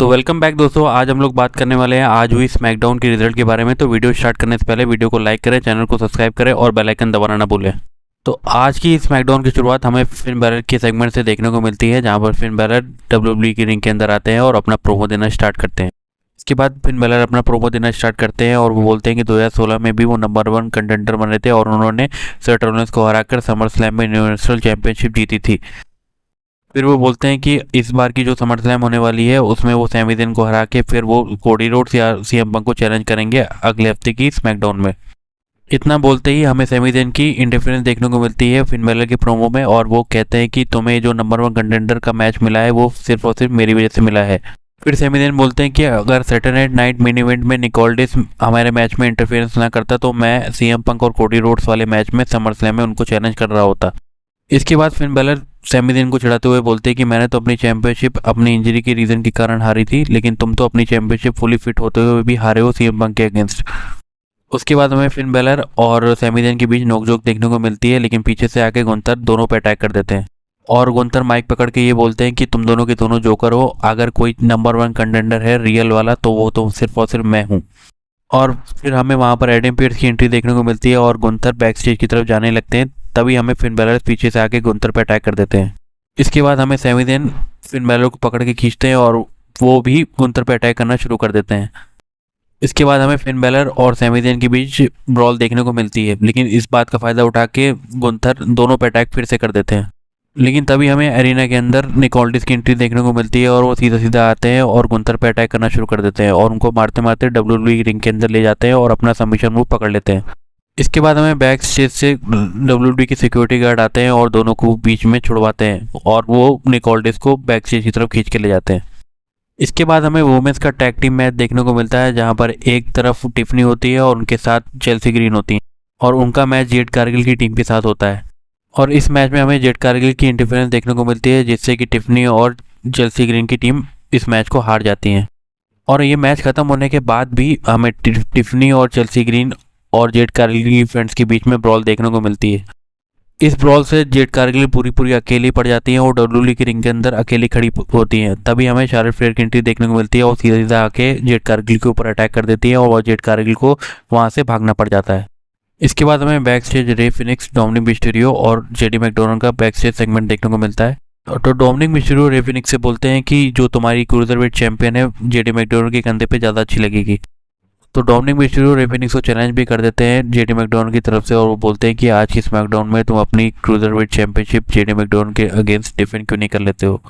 तो welcome back दोस्तों। आज हम लोग बात करने वाले हैं आज हुई स्मैकडाउन के रिजल्ट के बारे में। तो वीडियो स्टार्ट करने से पहले वीडियो को लाइक करें, चैनल को सब्सक्राइब करें और बेल आइकन दबाना ना भूलें। तो आज की स्मैकडाउन की शुरुआत हमें फिन बैलर के सेगमेंट से देखने को मिलती है, जहां पर फिन बैलर डब्ल्यूडब्ल्यूई की रिंग के अंदर आते हैं और अपना प्रोमो देना स्टार्ट करते हैं। इसके बाद फिन बैलर अपना प्रोमो देना स्टार्ट करते हैं और वो बोलते हैं कि 2016 में भी वो नंबर 1 कंटेंडर बने थे और उन्होंने सेथ रॉलिंस को हराकर समर स्लैम में यूनिवर्सल चैंपियनशिप जीती थी। फिर वो बोलते हैं कि इस बार की जो समर स्लैम होने वाली है उसमें वो सैमी ज़ेन को हरा के फिर वो कोडी रोड्स या सीएम पंक को चैलेंज करेंगे अगले हफ्ते की स्मैकडाउन में। इतना बोलते ही हमें सैमी ज़ेन की इंटरफेरेंस देखने को मिलती है फिन बैलर के प्रोमो में, और वो कहते हैं कि तुम्हें जो नंबर 1 कंटेंडर का मैच मिला है वो सिर्फ और सिर्फ मेरी वजह से मिला है। फिर सैमी ज़ेन बोलते हैं कि अगर सैटरडे नाइट मेन इवेंट में निक ऑल्डिस हमारे मैच में इंटरफेरेंस ना करता तो मैं सीएम पंक और कोडी रोड्स वाले मैच में समर स्लैम में उनको चैलेंज कर रहा होता। इसके बाद फिन बैलर सैमी ज़ेन को चिढ़ाते हुए बोलते हैं कि मैंने तो अपनी चैंपियनशिप अपनी इंजरी के रीज़न के कारण हारी थी, लेकिन तुम तो अपनी चैंपियनशिप फुली फिट होते हुए भी हारे हो सीएम पंक के अगेंस्ट। उसके बाद हमें फिन बैलर और सैमी ज़ेन के बीच नोकझोंक देखने को मिलती है, लेकिन पीछे से आके गुंथर दोनों पे अटैक कर देते हैं और गुंथर माइक पकड़ के ये बोलते हैं कि तुम दोनों के दोनों जोकर हो, अगर कोई नंबर 1 कंटेंडर है रियल वाला तो वो तो सिर्फ और सिर्फ मैं हूँ। और फिर हमें वहाँ पर एडम पीयर्स की एंट्री देखने को मिलती है और गुंथर बैक स्टेज की तरफ जाने लगते हैं, तभी हमें फिन बैलर पीछे से आके गुंथर पे अटैक कर देते हैं। इसके बाद हमें सैमी ज़ेन फिन बैलर को पकड़ के खींचते हैं और वो भी गुंथर पे अटैक करना शुरू कर देते हैं। इसके बाद हमें फिन बैलर और सैमी ज़ेन के बीच ब्रॉल देखने को मिलती है, लेकिन इस बात का फ़ायदा उठा के गुंथर दोनों पे अटैक फिर से कर देते हैं। लेकिन तभी हमें एरिना के अंदर निक ऑल्डिस की एंट्री देखने को मिलती है और वो सीधा सीधा आते हैं और गुंथर पे अटैक करना शुरू कर देते हैं और उनको मारते मारते डब्ल्यूडब्ल्यूई रिंग के अंदर ले जाते हैं और अपना सबमिशन मूव पकड़ लेते हैं। इसके बाद हमें बैक स्टेज से डब्ल्यूडब्ल्यूई के सिक्योरिटी गार्ड आते हैं और दोनों को बीच में छुड़वाते हैं और वो निक ऑल्डिस को बैक स्टेज की तरफ खींच के ले जाते हैं। इसके बाद हमें वुमेन्स का टैग टीम मैच देखने को मिलता है, जहां पर एक तरफ टिफनी होती है और उनके साथ चेल्सी ग्रीन होती है और उनका मैच जेड कारगिल की टीम के साथ होता है। और इस मैच में हमें जेड कारगिल की इंटरफेरेंस देखने को मिलती है, जिससे कि टिफनी और चेल्सी ग्रीन की टीम इस मैच को हार जाती हैं। और ये मैच ख़त्म होने के बाद भी हमें टिफनी और चेल्सी ग्रीन और जेड कारगिल की फ्रेंड्स के बीच में ब्रॉल देखने को मिलती है। इस ब्रॉल से जेड कारगिल पूरी अकेली पड़ जाती हैं और डब्ल्यूडब्ल्यूई की रिंग के अंदर अकेली खड़ी होती हैं। तभी हमें शार्लेट फ्लेयर की एंट्री देखने को मिलती है और सीधा सीधा आके जेड कारगिल के ऊपर अटैक कर देती है और वो जेड कारगिल को वहाँ से भागना पड़ जाता है। इसके बाद हमें बैक स्टेज रे फिनिक्स, डोमिनिक मिस्टीरियो और जेडी मैकडोनाल्ड का बैक स्टेज सेगमेंट देखने को मिलता है। तो डोमिनिक मिस्टीरियो रे फिनिक्स से बोलते हैं कि जो तुम्हारी क्रूजरवेट चैंपियन है जेडी मैकडोनाल्ड के कंधे पे ज़्यादा अच्छी लगेगी। तो डोमिनिक मिस्टीरियो रे फिनिक्स को चैलेंज भी कर देते हैं जेडी मैकडोनाल्ड की तरफ से और वो बोलते हैं कि आज की स्मैकडाउन में तुम अपनी क्रूजरवेट चैंपियनशिप जेडी मैकडोनाल्ड के अगेंस्ट डिफेंड क्यों नहीं कर लेते हो।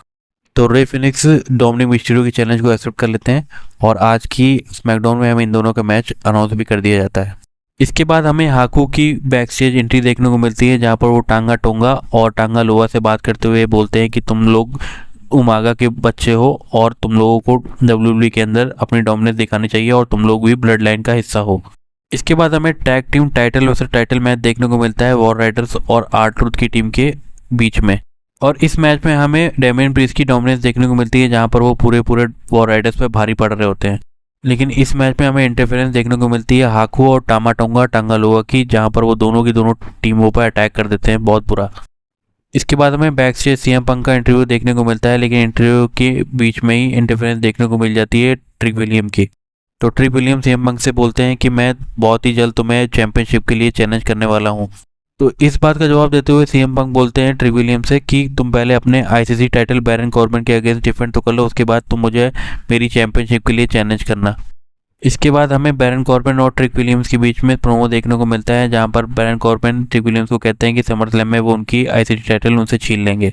तो रे फिनिक्स डोमिनिक मिस्टीरियो की चैलेंज को एक्सेप्ट कर लेते हैं और आज की स्मैकडाउन में हमें इन दोनों का मैच अनाउंस भी कर दिया जाता है। इसके बाद हमें हाकू की बैक स्टेज एंट्री देखने को मिलती है, जहाँ पर वो टांगा टोंगा और टांगा लोआ से बात करते हुए बोलते हैं कि तुम लोग उमागा के बच्चे हो और तुम लोगों को डब्ल्यूडब्ल्यूई के अंदर अपनी डोमिनेंस दिखानी चाहिए और तुम लोग भी ब्लड लाइन का हिस्सा हो। इसके बाद हमें tag team title versus title match देखने को मिलता है वॉर राइडर्स और R-Truth की टीम के बीच में। और इस मैच में हमें डेमियन प्रीस्ट की डोमिनेंस देखने को मिलती है, जहाँ पर वो पूरे वॉर राइडर्स पे भारी पड़ रहे होते हैं। लेकिन इस मैच में हमें इंटरफेरेंस देखने को मिलती है हाकू और टामा टोंगा टांगा लोआ की, जहाँ पर वो दोनों की दोनों टीमों पर अटैक कर देते हैं बहुत बुरा। इसके बाद हमें बैक स्टेज सीएम पंक का इंटरव्यू देखने को मिलता है, लेकिन इंटरव्यू के बीच में ही इंटरफेरेंस देखने को मिल जाती है ट्रिक विलियम की। तो ट्रिक विलियम सीएम पंक से बोलते हैं कि मैं बहुत ही जल्द तुम्हें चैंपियनशिप के लिए चैलेंज करने वाला हूँ। तो इस बात का जवाब देते हुए सीएम पंक बोलते हैं ट्रिक विलियम से कि तुम पहले अपने आईसीसी टाइटल बैरन कॉर्बिन के अगेंस्ट डिफेंड तो कर लो, उसके बाद तुम मुझे मेरी चैंपियनशिप के लिए चैलेंज करना। इसके बाद हमें बैरन कॉर्बिन और ट्रिक विलियम्स के बीच में प्रोमो देखने को मिलता है, जहां पर बैरन कॉर्बिन ट्रिक विलियम्स को कहते हैं कि समर स्लैम में वो उनकी आईसीसी टाइटल उनसे छीन लेंगे।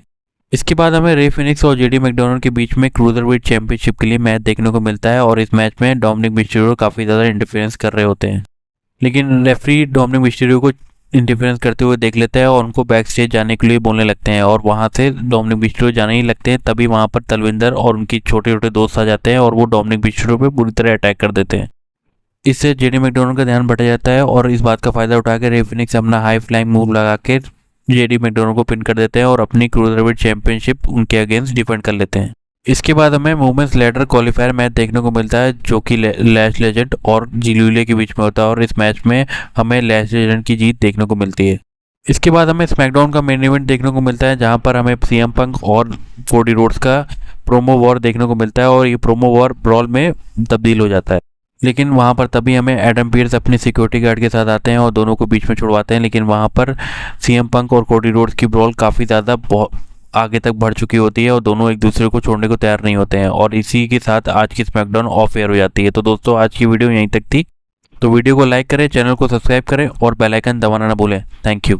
इसके बाद हमें रे फिनिक्स और जेडी मैकडोनाल्ड के बीच में क्रूजरवेट चैंपियनशिप के लिए मैच देखने को मिलता है और इस मैच में डोमिनिक मिस्टीरियो काफ़ी ज़्यादा इंटरफेरेंस कर रहे होते हैं, लेकिन रेफरी डोमिनिक मिस्टीरियो को इंटरफेरेंस करते हुए देख लेता है और उनको बैक स्टेज जाने के लिए बोलने लगते हैं और वहाँ से डोमिनिक मिस्टीरियो जाने ही लगते हैं। तभी वहाँ पर तलविंदर और उनकी छोटे छोटे दोस्त आ जाते हैं और वो डोमिनिक मिस्टीरियो पे बुरी तरह अटैक कर देते हैं। इससे जेडी मैकडोनाल्ड का ध्यान भटक जाता है और इस बात का फायदा उठा के रे फिनिक्स अपना हाई फ्लाइंग मूव लगा के जेडी मैकडोनाल्ड को पिन कर देते हैं और अपनी क्रूजरवेट चैंपियनशिप उनके अगेंस्ट डिफेंड कर लेते हैं। इसके बाद हमें वुमेन्स लैडर क्वालिफायर मैच देखने को मिलता है, जो कि लैश लेजेंड और जिलूले के बीच में होता है और इस मैच में हमें लैश लेजेंड की जीत देखने को मिलती है। इसके बाद हमें स्मैकडाउन का मेन इवेंट देखने को मिलता है, जहां पर हमें सीएम पंक और कोडी रोड्स का प्रोमो वॉर देखने को मिलता है और ये प्रोमो वॉर ब्रॉल में तब्दील हो जाता है। लेकिन वहाँ पर तभी हमें एडम पीयर्स अपनी सिक्योरिटी गार्ड के साथ आते हैं और दोनों को बीच में छुड़वाते हैं। लेकिन वहाँ पर सीएम पंक और कोडी रोड्स की ब्रॉल काफ़ी ज़्यादा आगे तक बढ़ चुकी होती है और दोनों एक दूसरे को छोड़ने को तैयार नहीं होते हैं, और इसी के साथ आज की स्मैकडाउन ऑफ एयर हो जाती है। तो दोस्तों आज की वीडियो यहीं तक थी। तो वीडियो को लाइक करें, चैनल को सब्सक्राइब करें और बेल आइकन दबाना ना भूलें। Thank you.